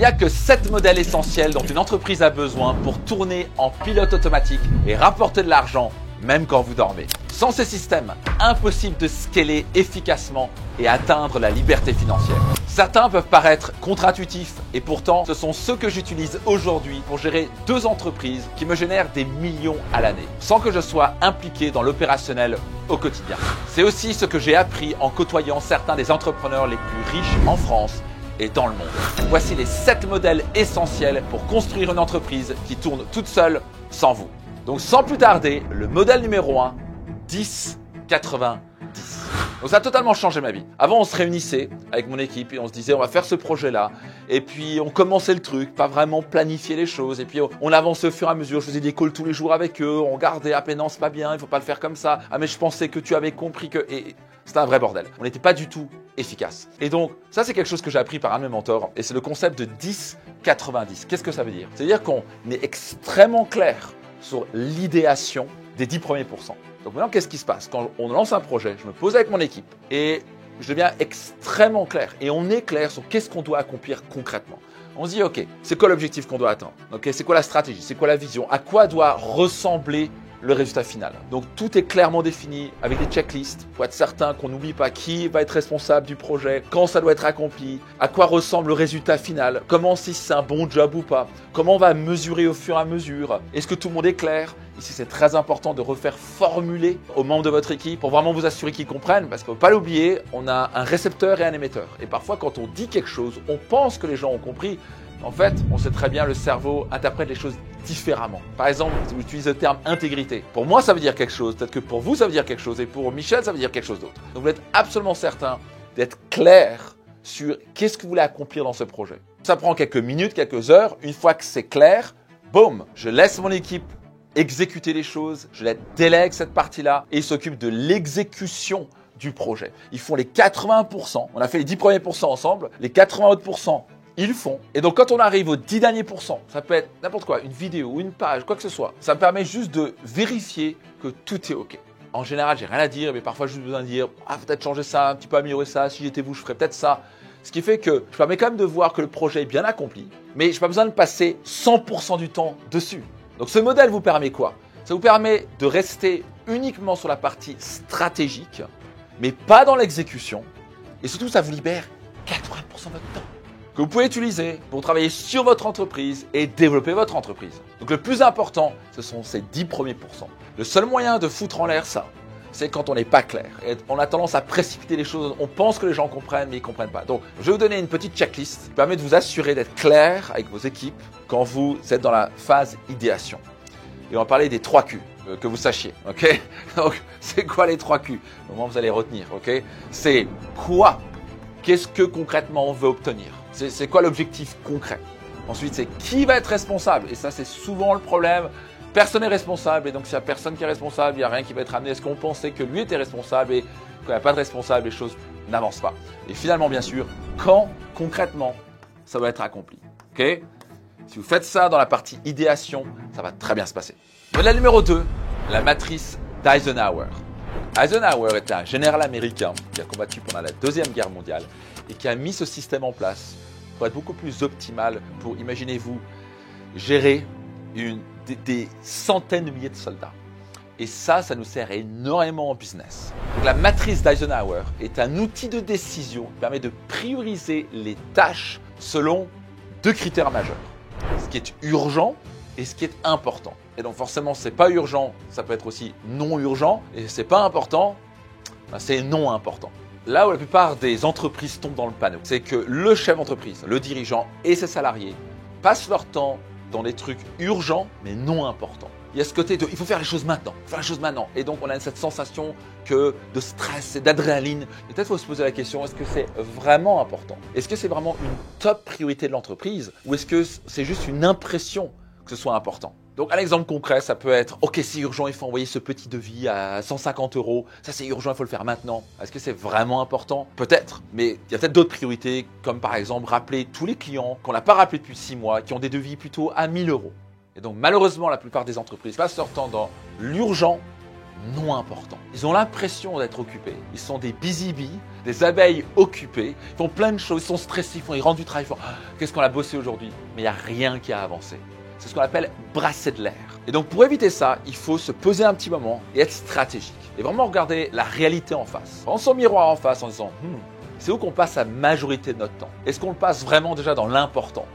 n'y a que 7 modèles essentiels dont une entreprise a besoin pour tourner en pilote automatique et rapporter de l'argent même quand vous dormez. Sans ces systèmes, impossible de scaler efficacement et atteindre la liberté financière. Certains peuvent paraître contre-intuitifs et pourtant ce sont ceux que j'utilise aujourd'hui pour gérer 2 entreprises qui me génèrent des millions à l'année sans que je sois impliqué dans l'opérationnel au quotidien. C'est aussi ce que j'ai appris en côtoyant certains des entrepreneurs les plus riches en France et dans le monde. Voici les 7 modèles essentiels pour construire une entreprise qui tourne toute seule sans vous. Donc sans plus tarder, le modèle numéro 1, 10-90. Donc ça a totalement changé ma vie. Avant, on se réunissait avec mon équipe et on se disait on va faire ce projet-là. Et puis on commençait le truc, pas vraiment planifier les choses. Et puis on avançait au fur et à mesure. Je faisais des calls tous les jours avec eux. On regardait, ah mais non, c'est pas bien, il faut pas le faire comme ça. Ah mais je pensais que tu avais compris que… Et c'était un vrai bordel. On n'était pas du tout efficace. Et donc ça, c'est quelque chose que j'ai appris par un de mes mentors. Et c'est le concept de 10-90. Qu'est-ce que ça veut dire? C'est-à-dire qu'on est extrêmement clair sur l'idéation des 10 premiers pourcents. Donc maintenant, qu'est-ce qui se passe? Quand on lance un projet, je me pose avec mon équipe et je deviens extrêmement clair. Et on est clair sur qu'est-ce qu'on doit accomplir concrètement. On se dit, OK, c'est quoi l'objectif qu'on doit atteindre? OK, c'est quoi la stratégie? C'est quoi la vision? À quoi doit ressembler le résultat final? Donc tout est clairement défini avec des checklists pour être certain qu'on n'oublie pas qui va être responsable du projet, quand ça doit être accompli, à quoi ressemble le résultat final, comment si c'est un bon job ou pas, comment on va mesurer au fur et à mesure, est-ce que tout le monde est clair? Ici, c'est très important de refaire formuler aux membres de votre équipe pour vraiment vous assurer qu'ils comprennent parce qu'il ne faut pas l'oublier, on a un récepteur et un émetteur. Et parfois, quand on dit quelque chose, on pense que les gens ont compris. En fait, on sait très bien, le cerveau interprète les choses différemment. Par exemple, si vous utilisez le terme intégrité, pour moi, ça veut dire quelque chose. Peut-être que pour vous, ça veut dire quelque chose. Et pour Michel, ça veut dire quelque chose d'autre. Donc, vous êtes absolument certain d'être clair sur qu'est-ce que vous voulez accomplir dans ce projet. Ça prend quelques minutes, quelques heures. Une fois que c'est clair, boum, je laisse mon équipe exécuter les choses, je les délègue cette partie-là et ils s'occupent de l'exécution du projet. Ils font les 80%. On a fait les 10 premiers pourcents ensemble. Les 80 autres pourcents, ils le font. Et donc, quand on arrive aux 10 derniers pourcents, ça peut être n'importe quoi, une vidéo, une page, quoi que ce soit. Ça me permet juste de vérifier que tout est OK. En général, j'ai rien à dire, mais parfois, j'ai juste besoin de dire « Ah, peut-être changer ça, un petit peu améliorer ça. Si j'étais vous, je ferais peut-être ça. » Ce qui fait que je permets quand même de voir que le projet est bien accompli, mais je n'ai pas besoin de passer 100% du temps dessus. Donc, ce modèle vous permet quoi? Ça vous permet de rester uniquement sur la partie stratégique, mais pas dans l'exécution. Et surtout, ça vous libère 80% de votre temps que vous pouvez utiliser pour travailler sur votre entreprise et développer votre entreprise. Donc, le plus important, ce sont ces 10 premiers pourcents. Le seul moyen de foutre en l'air ça, c'est quand on n'est pas clair. Et on a tendance à précipiter les choses. On pense que les gens comprennent, mais ils ne comprennent pas. Donc, je vais vous donner une petite checklist qui permet de vous assurer d'être clair avec vos équipes quand vous êtes dans la phase idéation. Et on va parler des 3 Q, que vous sachiez. OK? Donc, c'est quoi les 3 Q? Au moins, vous allez retenir. OK? C'est quoi? Qu'est-ce que concrètement on veut obtenir? C'est quoi l'objectif concret? Ensuite, c'est qui va être responsable? Et ça, c'est souvent le problème. Personne n'est responsable et donc s'il n'y a personne qui est responsable, il n'y a rien qui va être amené. Est-ce qu'on pensait que lui était responsable et quand il n'y a pas de responsable, les choses n'avancent pas? Et finalement, bien sûr, quand concrètement ça va être accompli? Ok? Si vous faites ça dans la partie idéation, ça va très bien se passer. Modèle numéro 2, la matrice d'Eisenhower. Eisenhower est un général américain qui a combattu pendant la Deuxième Guerre mondiale et qui a mis ce système en place pour être beaucoup plus optimal pour, imaginez-vous, gérer des centaines de milliers de soldats. Et ça nous sert énormément en business. Donc, la matrice d'Eisenhower est un outil de décision qui permet de prioriser les tâches selon 2 critères majeurs. Ce qui est urgent et ce qui est important. Et donc forcément, c'est pas urgent, ça peut être aussi non urgent. Et c'est pas important, c'est non important. Là où la plupart des entreprises tombent dans le panneau, c'est que le chef d'entreprise, le dirigeant et ses salariés passent leur temps dans des trucs urgents mais non importants. Il y a ce côté de il faut faire les choses maintenant, Et donc on a cette sensation de stress et d'adrénaline. Et peut-être faut se poser la question, est-ce que c'est vraiment important? Est-ce que c'est vraiment une top priorité de l'entreprise? Ou est-ce que c'est juste une impression que ce soit important? Donc un exemple concret, ça peut être ok, c'est urgent, il faut envoyer ce petit devis à 150 €. Ça c'est urgent, il faut le faire maintenant. Est-ce que c'est vraiment important? Peut-être, mais il y a peut-être d'autres priorités, comme par exemple rappeler tous les clients qu'on n'a pas rappelé depuis 6 mois, qui ont des devis plutôt à 1 000 €. Et donc malheureusement, la plupart des entreprises passent leur temps dans l'urgent, non importants. Ils ont l'impression d'être occupés. Ils sont des busy bees, des abeilles occupées. Ils font plein de choses, ils sont stressés, ils rentrent du travail, ils font qu'est-ce qu'on a bossé aujourd'hui? Mais il n'y a rien qui a avancé. C'est ce qu'on appelle brasser de l'air. Et donc pour éviter ça, il faut se poser un petit moment et être stratégique. Et vraiment regarder la réalité en face. Prendre son miroir en face en disant c'est où qu'on passe la majorité de notre temps? Est-ce qu'on le passe vraiment déjà dans l'important?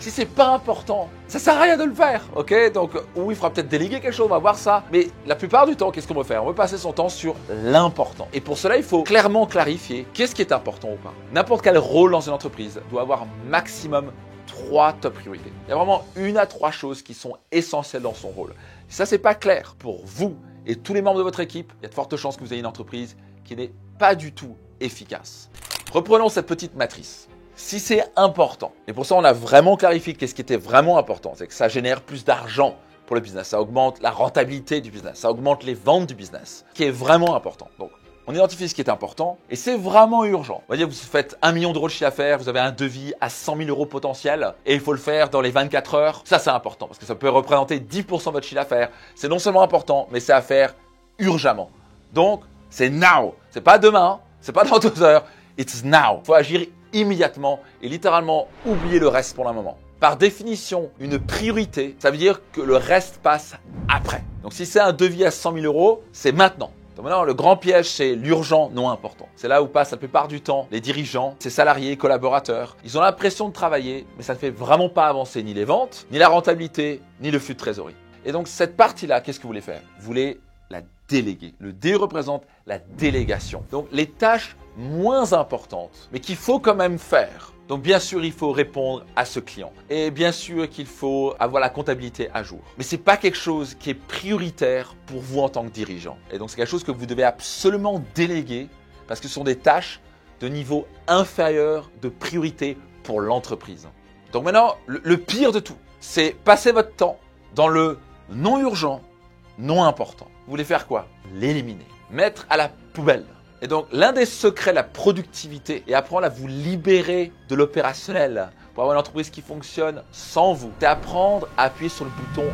Si c'est pas important, ça sert à rien de le faire, ok? Donc, oui, il faudra peut-être déléguer quelque chose, on va voir ça. Mais la plupart du temps, qu'est-ce qu'on veut faire? On veut passer son temps sur l'important. Et pour cela, il faut clairement clarifier qu'est-ce qui est important ou pas. N'importe quel rôle dans une entreprise doit avoir maximum 3 top priorités. Il y a vraiment 1 à 3 choses qui sont essentielles dans son rôle. Si ça, c'est pas clair pour vous et tous les membres de votre équipe, il y a de fortes chances que vous ayez une entreprise qui n'est pas du tout efficace. Reprenons cette petite matrice. Si c'est important, et pour ça on a vraiment clarifié qu'est-ce qui était vraiment important, c'est que ça génère plus d'argent pour le business, ça augmente la rentabilité du business, ça augmente les ventes du business, qui est vraiment important. Donc on identifie ce qui est important et c'est vraiment urgent. On va dire que vous faites 1 million d'euros de chiffre d'affaires, vous avez un devis à 100 000 euros potentiel et il faut le faire dans les 24 heures. Ça c'est important parce que ça peut représenter 10% de votre chiffre d'affaires. C'est non seulement important, mais c'est à faire urgemment. Donc c'est now, c'est pas demain, c'est pas dans 2 heures, it's now. Il faut agir immédiatement et littéralement oublier le reste pour le moment. Par définition, une priorité, ça veut dire que le reste passe après. Donc si c'est un devis à 100 000 euros, c'est maintenant. Donc maintenant, le grand piège, c'est l'urgent non important. C'est là où passent la plupart du temps les dirigeants, ses salariés, collaborateurs. Ils ont l'impression de travailler, mais ça ne fait vraiment pas avancer ni les ventes, ni la rentabilité, ni le flux de trésorerie. Et donc cette partie-là, qu'est-ce que vous voulez faire? Vous voulez la déléguer. Le D représente la délégation. Donc les tâches moins importantes, mais qu'il faut quand même faire. Donc bien sûr, il faut répondre à ce client. Et bien sûr qu'il faut avoir la comptabilité à jour. Mais ce n'est pas quelque chose qui est prioritaire pour vous en tant que dirigeant. Et donc c'est quelque chose que vous devez absolument déléguer parce que ce sont des tâches de niveau inférieur de priorité pour l'entreprise. Donc maintenant, le pire de tout, c'est passer votre temps dans le non urgent, non important. Vous voulez faire quoi? L'éliminer, mettre à la poubelle. Et donc, l'un des secrets de la productivité est apprendre à vous libérer de l'opérationnel pour avoir une entreprise qui fonctionne sans vous. C'est apprendre à appuyer sur le bouton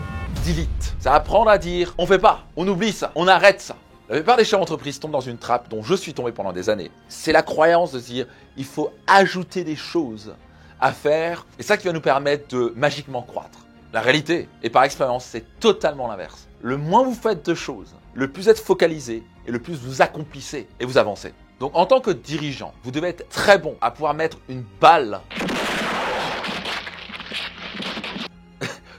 delete. C'est apprendre à dire on fait pas, on oublie ça, on arrête ça. La plupart des chefs d'entreprise tombent dans une trappe dont je suis tombé pendant des années. C'est la croyance de se dire il faut ajouter des choses à faire et ça qui va nous permettre de magiquement croître. La réalité, et par expérience, c'est totalement l'inverse. Le moins vous faites de choses, le plus êtes focalisé et le plus vous accomplissez et vous avancez. Donc en tant que dirigeant, vous devez être très bon à pouvoir mettre une balle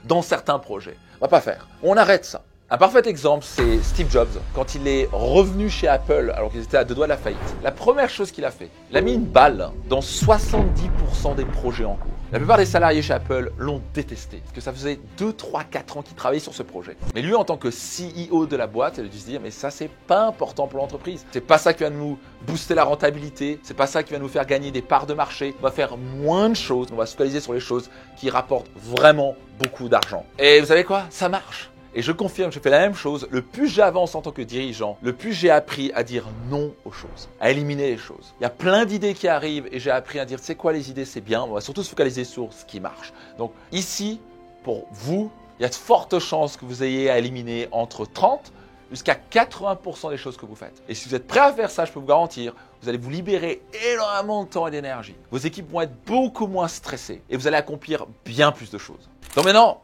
dans certains projets. On va pas faire. On arrête ça. Un parfait exemple, c'est Steve Jobs. Quand il est revenu chez Apple, alors qu'ils étaient à 2 doigts de la faillite, la première chose qu'il a fait, il a mis une balle dans 70% des projets en cours. La plupart des salariés chez Apple l'ont détesté, parce que ça faisait 2, 3, 4 ans qu'il travaillait sur ce projet. Mais lui, en tant que CEO de la boîte, il a dû se dire, mais ça, c'est pas important pour l'entreprise. C'est pas ça qui va nous booster la rentabilité, c'est pas ça qui va nous faire gagner des parts de marché. On va faire moins de choses, on va se focaliser sur les choses qui rapportent vraiment beaucoup d'argent. Et vous savez quoi? Ça marche. Et je confirme, je fais la même chose. Le plus j'avance en tant que dirigeant, le plus j'ai appris à dire non aux choses, à éliminer les choses. Il y a plein d'idées qui arrivent et j'ai appris à dire, c'est quoi les idées, c'est bien. On va surtout se focaliser sur ce qui marche. Donc ici, pour vous, il y a de fortes chances que vous ayez à éliminer entre 30 jusqu'à 80% des choses que vous faites. Et si vous êtes prêt à faire ça, je peux vous garantir, vous allez vous libérer énormément de temps et d'énergie. Vos équipes vont être beaucoup moins stressées et vous allez accomplir bien plus de choses. Donc maintenant,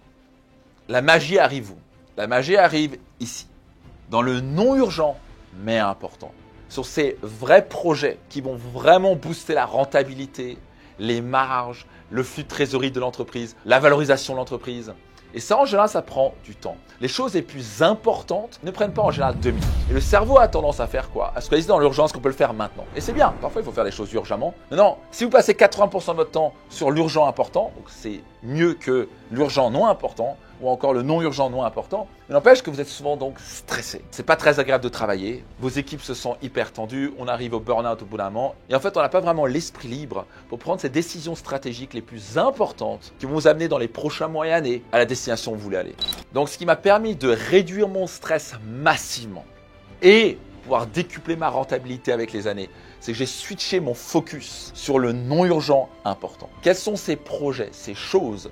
la magie arrive où? La magie arrive ici, dans le non urgent, mais important. Sur ces vrais projets qui vont vraiment booster la rentabilité, les marges, le flux de trésorerie de l'entreprise, la valorisation de l'entreprise. Et ça, en général, ça prend du temps. Les choses les plus importantes ne prennent pas en général 2 minutes. Et le cerveau a tendance à faire quoi? À se focaliser dans l'urgence qu'on peut le faire maintenant. Et c'est bien. Parfois, il faut faire les choses urgemment. Mais non, si vous passez 80% de votre temps sur l'urgent important, donc c'est mieux que l'urgent non important, ou encore le non urgent non important, il n'empêche que vous êtes souvent donc stressé. C'est pas très agréable de travailler, vos équipes se sentent hyper tendues, on arrive au burn-out au bout d'un moment, et en fait on n'a pas vraiment l'esprit libre pour prendre ces décisions stratégiques les plus importantes qui vont vous amener dans les prochains mois et années à la destination où vous voulez aller. Donc ce qui m'a permis de réduire mon stress massivement et pouvoir décupler ma rentabilité avec les années, c'est que j'ai switché mon focus sur le non urgent important. Quels sont ces projets, ces choses,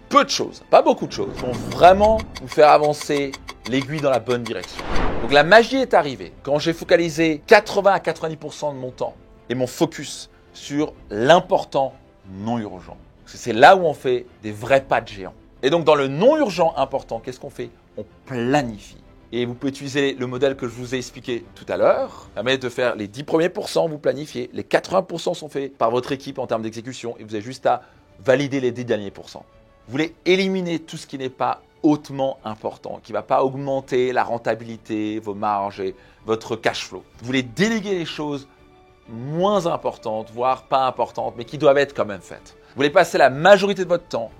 peu de choses, pas beaucoup de choses, qui vont vraiment vous faire avancer l'aiguille dans la bonne direction. Donc la magie est arrivée quand j'ai focalisé 80 à 90% de mon temps et mon focus sur l'important non urgent. Parce que c'est là où on fait des vrais pas de géant. Et donc dans le non urgent important, qu'est-ce qu'on fait? On planifie. Et vous pouvez utiliser le modèle que je vous ai expliqué tout à l'heure. Ça permet de faire les 10 premiers pourcents, vous planifiez. Les 80% sont faits par votre équipe en termes d'exécution et vous avez juste à valider les 10 derniers pourcents. Vous voulez éliminer tout ce qui n'est pas hautement important, qui ne va pas augmenter la rentabilité, vos marges et votre cash flow. Vous voulez déléguer les choses moins importantes, voire pas importantes, mais qui doivent être quand même faites. Vous voulez passer la majorité de votre temps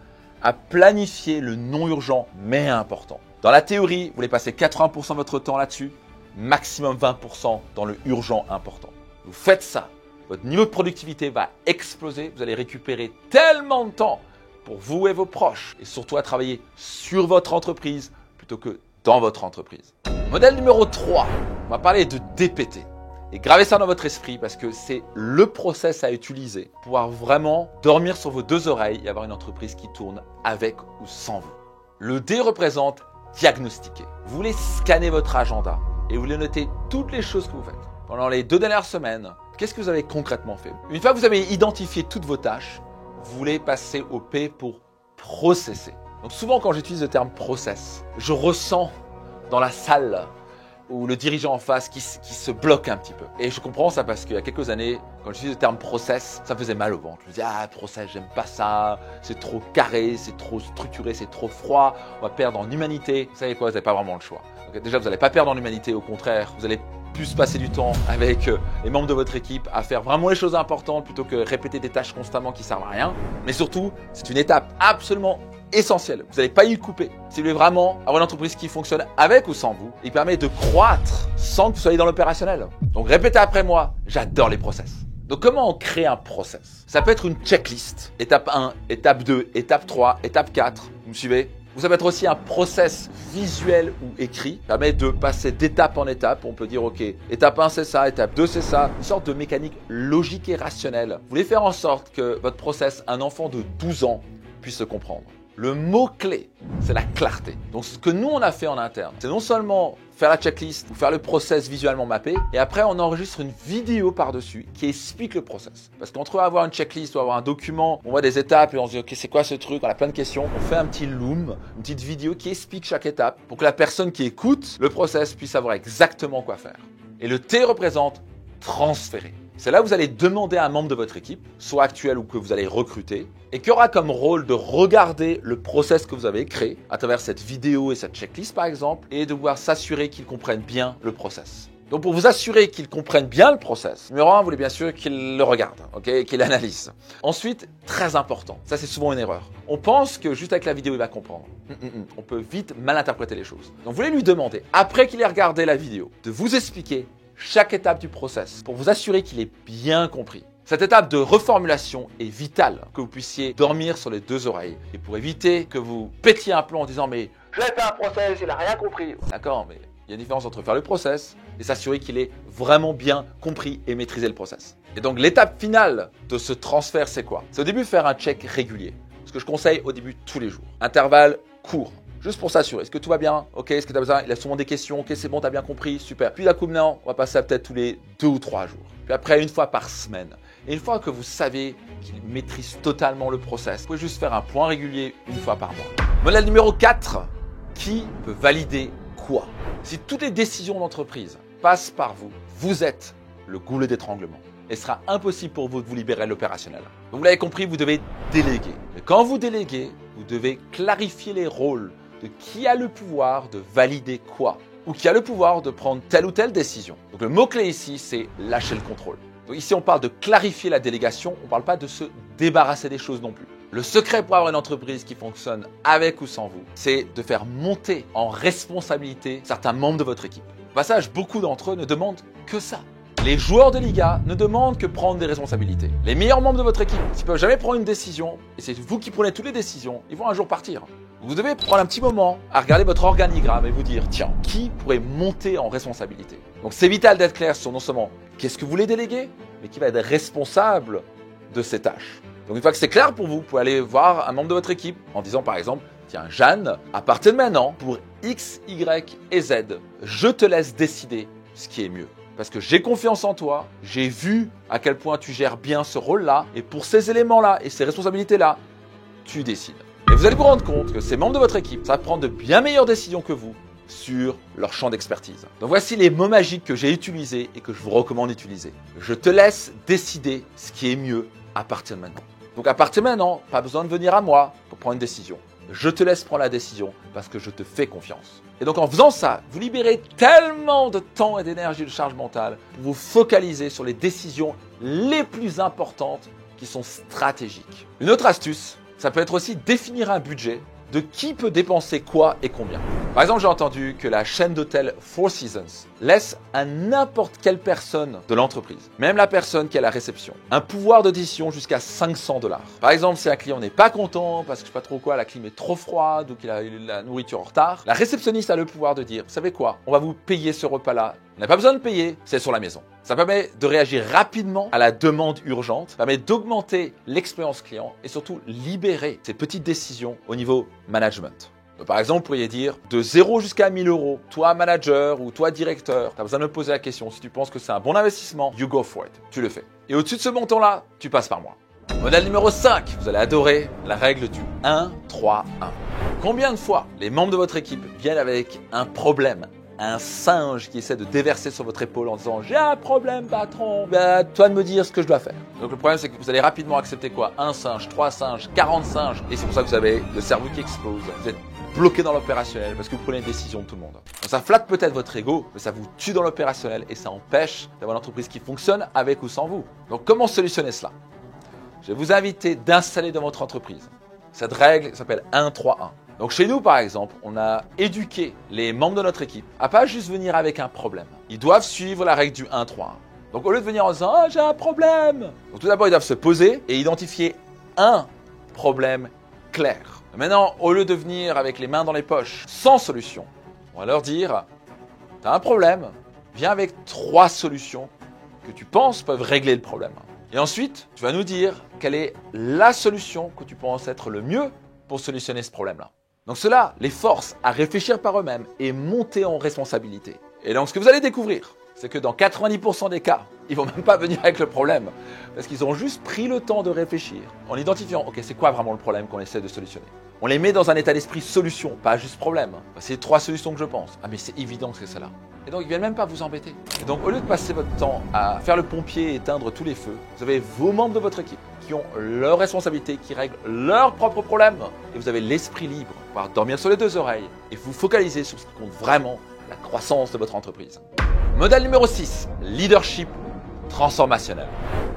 à planifier le non urgent mais important. Dans la théorie, vous voulez passer 80% de votre temps là-dessus, maximum 20% dans le urgent important. Vous faites ça, votre niveau de productivité va exploser, vous allez récupérer tellement de temps pour vous et vos proches et surtout à travailler sur votre entreprise plutôt que dans votre entreprise. Modèle numéro 3, on va parler de DPT. Et gravez ça dans votre esprit parce que c'est le process à utiliser pour pouvoir vraiment dormir sur vos deux oreilles et avoir une entreprise qui tourne avec ou sans vous. Le D représente diagnostiquer. Vous voulez scanner votre agenda et vous voulez noter toutes les choses que vous faites. Pendant les 2 dernières semaines, qu'est-ce que vous avez concrètement fait? Une fois que vous avez identifié toutes vos tâches, vous voulez passer au P pour processer. Donc souvent quand j'utilise le terme process, je ressens dans la salle ou le dirigeant en face qui se bloque un petit peu. Et je comprends ça parce qu'il y a quelques années, quand j'utilisais le terme process, ça me faisait mal au ventre. Je me disais, process, j'aime pas ça, c'est trop carré, c'est trop structuré, c'est trop froid, on va perdre en humanité. Vous savez quoi, vous n'avez pas vraiment le choix. Donc déjà, vous n'allez pas perdre en humanité, au contraire, vous allez plus passer du temps avec les membres de votre équipe à faire vraiment les choses importantes plutôt que répéter des tâches constamment qui servent à rien. Mais surtout, c'est une étape absolument essentielle. Vous n'allez pas y couper. Si vous voulez vraiment avoir une entreprise qui fonctionne avec ou sans vous, il permet de croître sans que vous soyez dans l'opérationnel. Donc répétez après moi, j'adore les process. Donc comment on crée un process? Ça peut être une checklist. Étape 1, étape 2, étape 3, étape 4. Vous me suivez? Ça peut être aussi un process visuel ou écrit. Ça permet de passer d'étape en étape. On peut dire, OK, étape 1 c'est ça, étape 2 c'est ça. Une sorte de mécanique logique et rationnelle. Vous voulez faire en sorte que votre process, un enfant de 12 ans, puisse se comprendre. Le mot-clé, c'est la clarté. Donc, ce que nous, on a fait en interne, c'est non seulement faire la checklist ou faire le process visuellement mappé, et après, on enregistre une vidéo par-dessus qui explique le process. Parce qu'entre avoir une checklist ou avoir un document, on voit des étapes et on se dit, OK, c'est quoi ce truc? On a plein de questions. On fait un petit loom, une petite vidéo qui explique chaque étape pour que la personne qui écoute le process puisse savoir exactement quoi faire. Et le T représente transférer. C'est là où vous allez demander à un membre de votre équipe, soit actuel ou que vous allez recruter, et qui aura comme rôle de regarder le process que vous avez créé à travers cette vidéo et cette checklist par exemple, et de pouvoir s'assurer qu'ils comprennent bien le process. Donc pour vous assurer qu'ils comprennent bien le process, numéro 1, vous voulez bien sûr qu'ils le regardent, ok, qu'ils l'analysent. Ensuite, très important, ça c'est souvent une erreur. On pense que juste avec la vidéo il va comprendre. On peut vite mal interpréter les choses. Donc vous voulez lui demander, après qu'il ait regardé la vidéo, de vous expliquer chaque étape du process pour vous assurer qu'il est bien compris. Cette étape de reformulation est vitale que vous puissiez dormir sur les deux oreilles et pour éviter que vous pétiez un plomb en disant mais je l'ai fait un process, il n'a rien compris. D'accord, mais il y a une différence entre faire le process et s'assurer qu'il est vraiment bien compris et maîtrisé le process. Et donc l'étape finale de ce transfert, c'est quoi? C'est au début faire un check régulier. Ce que je conseille au début tous les jours. Intervalle court. Juste pour s'assurer, est-ce que tout va bien? Ok, est-ce que tu as besoin? Il a souvent des questions, ok, c'est bon, tu as bien compris, super. Puis d'un coup maintenant, on va passer à peut-être tous les 2 ou 3 jours. Puis après, une fois par semaine. Et une fois que vous savez qu'il maîtrise totalement le process, vous pouvez juste faire un point régulier une fois par mois. Modèle numéro 4, qui peut valider quoi? Si toutes les décisions d'entreprise passent par vous, vous êtes le goulet d'étranglement. Et il sera impossible pour vous de vous libérer de l'opérationnel. Donc vous l'avez compris, vous devez déléguer. Et quand vous déléguez, vous devez clarifier les rôles de qui a le pouvoir de valider quoi ou qui a le pouvoir de prendre telle ou telle décision. Donc le mot-clé ici, c'est lâcher le contrôle. Donc ici, on parle de clarifier la délégation, on ne parle pas de se débarrasser des choses non plus. Le secret pour avoir une entreprise qui fonctionne avec ou sans vous, c'est de faire monter en responsabilité certains membres de votre équipe. Au passage, beaucoup d'entre eux ne demandent que ça. Les joueurs de Liga ne demandent que prendre des responsabilités. Les meilleurs membres de votre équipe, s'ils ne peuvent jamais prendre une décision, et c'est vous qui prenez toutes les décisions, ils vont un jour partir. Vous devez prendre un petit moment à regarder votre organigramme et vous dire, tiens, qui pourrait monter en responsabilité? Donc c'est vital d'être clair sur non seulement qu'est-ce que vous voulez déléguer, mais qui va être responsable de ces tâches. Donc une fois que c'est clair pour vous, vous pouvez aller voir un membre de votre équipe en disant par exemple, Tiens, Jeanne, à partir de maintenant, pour X, Y et Z, je te laisse décider ce qui est mieux. Parce que j'ai confiance en toi, j'ai vu à quel point tu gères bien ce rôle-là, et pour ces éléments-là et ces responsabilités-là, tu décides. Et vous allez vous rendre compte que ces membres de votre équipe savent prendre de bien meilleures décisions que vous sur leur champ d'expertise. Donc voici les mots magiques que j'ai utilisés et que je vous recommande d'utiliser. Je te laisse décider ce qui est mieux à partir de maintenant. Donc à partir de maintenant, pas besoin de venir à moi pour prendre une décision. Je te laisse prendre la décision parce que je te fais confiance. Et donc en faisant ça, vous libérez tellement de temps et d'énergie de charge mentale pour vous focaliser sur les décisions les plus importantes qui sont stratégiques. Une autre astuce, ça peut être aussi définir un budget de qui peut dépenser quoi et combien. Par exemple, j'ai entendu que la chaîne d'hôtels Four Seasons laisse à n'importe quelle personne de l'entreprise, même la personne qui est à la réception, un pouvoir de décision jusqu'à $500. Par exemple, si un client n'est pas content parce que je sais pas trop quoi, la clim est trop froide ou qu'il a eu la nourriture en retard, la réceptionniste a le pouvoir de dire, vous savez quoi, on va vous payer ce repas-là. On n'a pas besoin de payer, c'est sur la maison. Ça permet de réagir rapidement à la demande urgente, ça permet d'augmenter l'expérience client et surtout libérer ces petites décisions au niveau management. Donc, par exemple, vous pourriez dire de 0 jusqu'à 1000 euros, toi manager ou toi directeur, tu as besoin de me poser la question. Si tu penses que c'est un bon investissement, you go for it. Tu le fais. Et au-dessus de ce montant-là, tu passes par moi. Modèle numéro 5, vous allez adorer la règle du 1-3-1. Combien de fois les membres de votre équipe viennent avec un problème, un singe qui essaie de déverser sur votre épaule en disant « J'ai un problème, patron, toi de me dire ce que je dois faire. » Donc le problème, c'est que vous allez rapidement accepter quoi? Un singe, 3 singes, 40 singes. Et c'est pour ça que vous avez le cerveau qui explose. Vous êtes bloqué dans l'opérationnel parce que vous prenez une décision de tout le monde. Donc ça flatte peut-être votre ego, mais ça vous tue dans l'opérationnel et ça empêche d'avoir une entreprise qui fonctionne avec ou sans vous. Donc comment solutionner cela? Je vais vous inviter d'installer dans votre entreprise cette règle s'appelle 1-3-1. Donc chez nous, par exemple, on a éduqué les membres de notre équipe à pas juste venir avec un problème. Ils doivent suivre la règle du 1-3-1. Donc au lieu de venir en disant « Ah, j'ai un problème !» Donc tout d'abord, ils doivent se poser et identifier un problème clair. Maintenant, au lieu de venir avec les mains dans les poches, sans solution, on va leur dire « Tu as un problème, viens avec 3 solutions que tu penses peuvent régler le problème. » Et ensuite, tu vas nous dire quelle est la solution que tu penses être le mieux pour solutionner ce problème-là. Donc cela les force à réfléchir par eux-mêmes et monter en responsabilité. Et donc ce que vous allez découvrir, c'est que dans 90% des cas, ils vont même pas venir avec le problème. Parce qu'ils ont juste pris le temps de réfléchir en identifiant, ok, c'est quoi vraiment le problème qu'on essaie de solutionner. On les met dans un état d'esprit solution, pas juste problème. C'est 3 solutions que je pense. Ah mais c'est évident que c'est cela. Et donc ils viennent même pas vous embêter. Et donc au lieu de passer votre temps à faire le pompier et éteindre tous les feux, vous avez vos membres de votre équipe qui ont leurs responsabilités, qui règlent leurs propres problèmes. Et vous avez l'esprit libre, pouvoir dormir sur les 2 oreilles et vous focaliser sur ce qui compte vraiment, la croissance de votre entreprise. Modèle numéro 6, leadership transformationnel.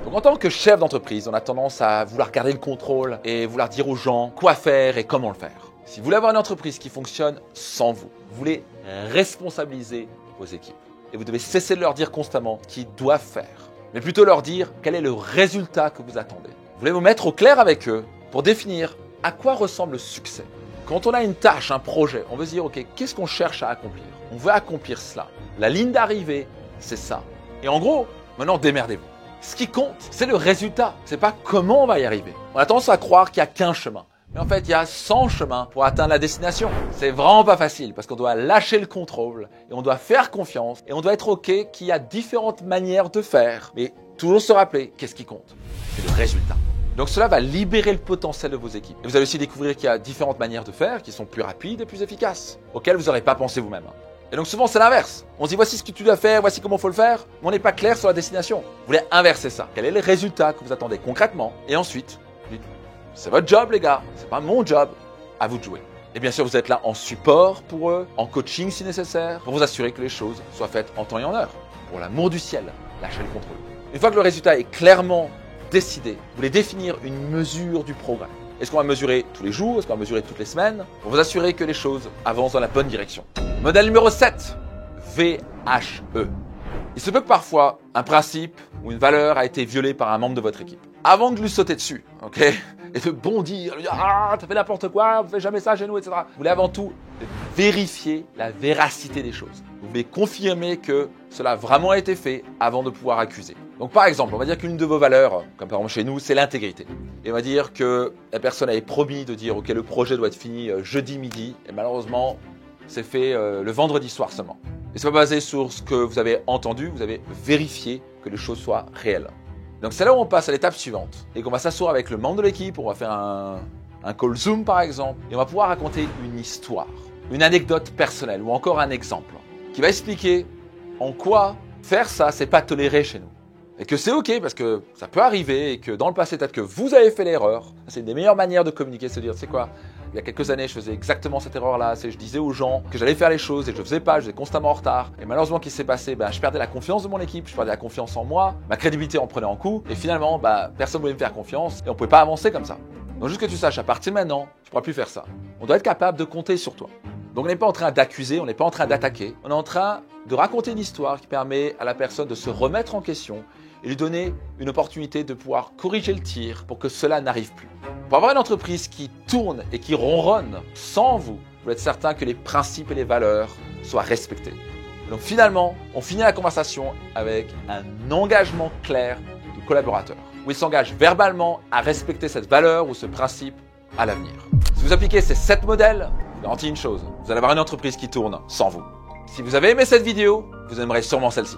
Donc en tant que chef d'entreprise, on a tendance à vouloir garder le contrôle et vouloir dire aux gens quoi faire et comment le faire. Si vous voulez avoir une entreprise qui fonctionne sans vous, vous voulez responsabiliser vos équipes. Et vous devez cesser de leur dire constamment ce qu'ils doivent faire, mais plutôt leur dire quel est le résultat que vous attendez. Vous voulez vous mettre au clair avec eux pour définir à quoi ressemble le succès. Quand on a une tâche, un projet, on veut se dire, ok, qu'est-ce qu'on cherche à accomplir? On veut accomplir cela. La ligne d'arrivée, c'est ça. Et en gros, maintenant, démerdez-vous. Ce qui compte, c'est le résultat. C'est pas comment on va y arriver. On a tendance à croire qu'il n'y a qu'un chemin. Mais en fait, il y a 100 chemins pour atteindre la destination. C'est vraiment pas facile parce qu'on doit lâcher le contrôle et on doit faire confiance et on doit être ok qu'il y a différentes manières de faire. Mais toujours se rappeler, qu'est-ce qui compte? C'est le résultat. Donc cela va libérer le potentiel de vos équipes. Et vous allez aussi découvrir qu'il y a différentes manières de faire qui sont plus rapides et plus efficaces, auxquelles vous n'aurez pas pensé vous-même. Et donc souvent c'est l'inverse. On se dit voici ce que tu dois faire, voici comment il faut le faire, mais on n'est pas clair sur la destination. Vous voulez inverser ça. Quel est le résultat que vous attendez concrètement? Et ensuite, c'est votre job les gars, c'est pas mon job, à vous de jouer. Et bien sûr vous êtes là en support pour eux, en coaching si nécessaire, pour vous assurer que les choses soient faites en temps et en heure. Pour l'amour du ciel, lâchez le contrôle. Une fois que le résultat est clairement décidé, vous voulez définir une mesure du progrès. Est-ce qu'on va mesurer tous les jours? Est-ce qu'on va mesurer toutes les semaines? Pour vous assurer que les choses avancent dans la bonne direction. Modèle numéro 7, VHE. Il se peut que parfois, un principe ou une valeur a été violée par un membre de votre équipe. Avant de lui sauter dessus, ok, et de bondir, lui dire « Ah, t'as fait n'importe quoi, on ne fait jamais ça chez nous, etc. » Vous voulez avant tout vérifier la véracité des choses. Vous voulez confirmer que cela a vraiment été fait avant de pouvoir accuser. Donc par exemple, on va dire qu'une de vos valeurs, comme par exemple chez nous, c'est l'intégrité. Et on va dire que la personne avait promis de dire ok, le projet doit être fini jeudi midi, et malheureusement, c'est fait le vendredi soir seulement. Et c'est pas basé sur ce que vous avez entendu, vous avez vérifié que les choses soient réelles. Donc c'est là où on passe à l'étape suivante, et qu'on va s'asseoir avec le membre de l'équipe, on va faire un call Zoom par exemple, et on va pouvoir raconter une histoire, une anecdote personnelle, ou encore un exemple, qui va expliquer en quoi faire ça, c'est pas toléré chez nous. Et que c'est ok parce que ça peut arriver et que dans le passé, peut-être que vous avez fait l'erreur. C'est une des meilleures manières de communiquer, c'est de dire, c'est quoi? Il y a quelques années, je faisais exactement cette erreur-là. Je disais aux gens que j'allais faire les choses et je ne faisais pas, je faisais constamment en retard. Et malheureusement, qu'est-ce qui s'est passé? Je perdais la confiance de mon équipe, je perdais la confiance en moi, ma crédibilité en prenait en coup. Et finalement, personne ne voulait me faire confiance et on ne pouvait pas avancer comme ça. Donc juste que tu saches, à partir de maintenant, tu ne pourras plus faire ça. On doit être capable de compter sur toi. Donc on n'est pas en train d'accuser, on n'est pas en train d'attaquer. On est en train de raconter une histoire qui permet à la personne de se remettre en question et lui donner une opportunité de pouvoir corriger le tir pour que cela n'arrive plus. Pour avoir une entreprise qui tourne et qui ronronne sans vous, vous êtes certain que les principes et les valeurs soient respectés. Donc finalement, on finit la conversation avec un engagement clair du collaborateur, où il s'engage verbalement à respecter cette valeur ou ce principe à l'avenir. Si vous appliquez ces 7 modèles, je vous garantis une chose, vous allez avoir une entreprise qui tourne sans vous. Si vous avez aimé cette vidéo, vous aimerez sûrement celle-ci.